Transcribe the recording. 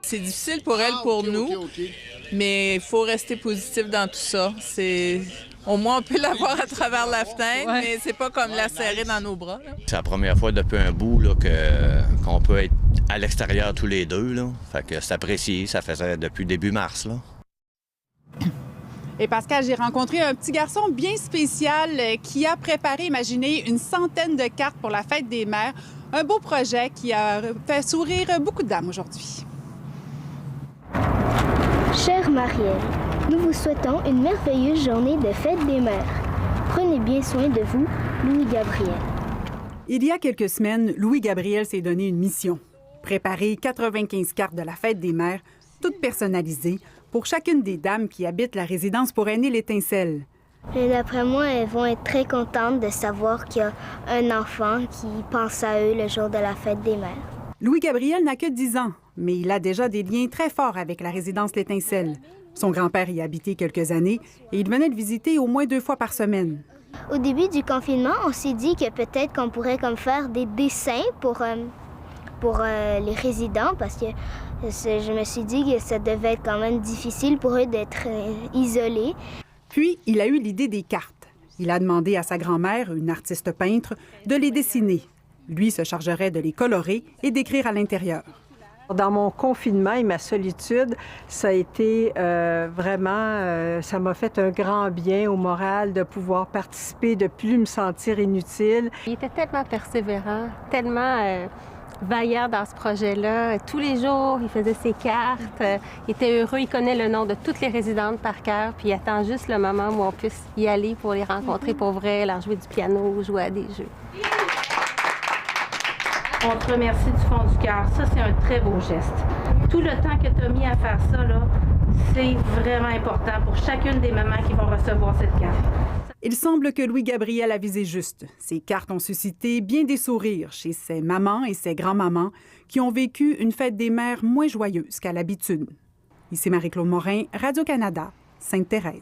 C'est difficile pour elle, pour nous, mais il faut rester positif dans tout ça. Au moins, on peut la voir à travers la fenêtre, mais c'est pas comme la serrer dans nos bras. Là. C'est la première fois depuis un bout là, qu'on peut être à l'extérieur tous les deux. Là. Fait que c'est apprécié, ça faisait depuis début mars. Là. Et Pascal, j'ai rencontré un petit garçon bien spécial qui a préparé, imaginez, une centaine de cartes pour la fête des mères. Un beau projet qui a fait sourire beaucoup de dames aujourd'hui. Chère Marielle, nous vous souhaitons une merveilleuse journée de fête des mères. Prenez bien soin de vous, Louis-Gabriel. Il y a quelques semaines, Louis-Gabriel s'est donné une mission. Préparer 95 cartes de la fête des mères, toutes personnalisées, pour chacune des dames qui habitent la résidence pour aînés L'Étincelle. Et d'après moi, elles vont être très contentes de savoir qu'il y a un enfant qui pense à eux le jour de la fête des mères. Louis-Gabriel n'a que 10 ans, mais il a déjà des liens très forts avec la résidence L'Étincelle. Son grand-père y a habité quelques années et il venait le visiter au moins 2 fois par semaine. Au début du confinement, on s'est dit que peut-être qu'on pourrait comme faire des dessins pour les résidents parce que je me suis dit que ça devait être quand même difficile pour eux d'être isolés. Puis, il a eu l'idée des cartes. Il a demandé à sa grand-mère, une artiste peintre, de les dessiner. Lui se chargerait de les colorer et d'écrire à l'intérieur. Dans mon confinement et ma solitude, ça a été vraiment, ça m'a fait un grand bien au moral de pouvoir participer, de plus me sentir inutile. Il était tellement persévérant, tellement vaillant dans ce projet-là. Tous les jours, il faisait ses cartes, il était heureux, il connaît le nom de toutes les résidentes par cœur, puis il attend juste le moment où on puisse y aller pour les rencontrer pour vrai, leur jouer du piano, jouer à des jeux. On te remercie du fond du cœur. Ça, c'est un très beau geste. Tout le temps que tu as mis à faire ça, là, c'est vraiment important pour chacune des mamans qui vont recevoir cette carte. Il semble que Louis-Gabriel a visé juste. Ces cartes ont suscité bien des sourires chez ses mamans et ses grands-mamans qui ont vécu une fête des mères moins joyeuse qu'à l'habitude. Ici Marie-Claude Morin, Radio-Canada, Sainte-Thérèse.